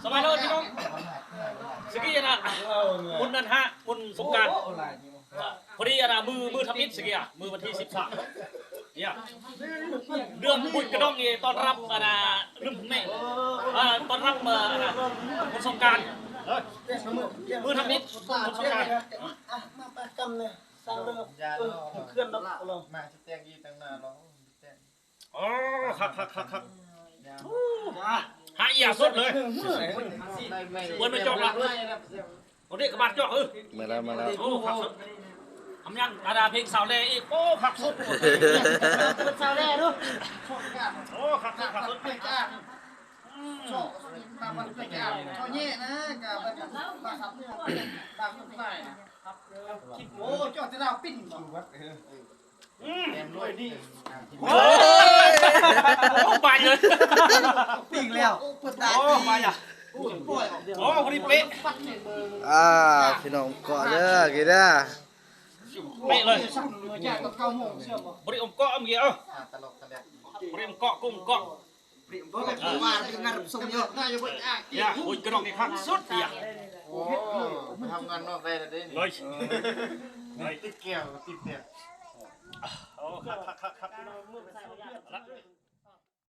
สมัยโน้นพี่น้องสกี้นะบุญนันฮะบุญสงการพอดีนะมือทำอิฐสกี้มือวันที่13เนี่ยเรื่องบุญกระดองนี่ตอนรับนะลืมแม่ตอนรับบุญสงการมือทำอิฐบุญสงการมากำเนี่ยสร้างเรื่องเคลื่อนรถเรามาที่แจ้งยี่ตั้งนานแล้วอ๋อครับหาอย่าสุดเลยวันไม่จบละวันนี้กระบาดจอกมาแล้วโอ้ขับสุดทำยังดาเพลงสาวเล่อีกโอ้ขับสุดเป็นสาวแร่ด้วยโอ้ขับสุดไปจ้าชอบมาวันไปจ้าชอบเย่นะกับมาขับเรือตามต้นไม้โอ้จอดจะดาวปิ้นอยู่วัดแอมรวยดีโอ้ไปเลยปิ่งแล้วโอ้ไปอ่ะโอ้พอดีเป๊ะพี่น้องเกาะเด้อกี่เด้อเป๊ะเลยอยากกับเก้าโมงเชื่อมบริอมเกาะเมื่อกี้ตลกตะเล็กบริอมเกาะกุ้งเกาะเพราะแบบว่าเป็นงานสมยศ น่าจะเป็นอ่ะเนี่ยคุยกระดองนี่ครับสุดเดียโอ้ทำงานนอกได้แล้วดิเลยติดแก้วติดเนี่ยโอ้ครับ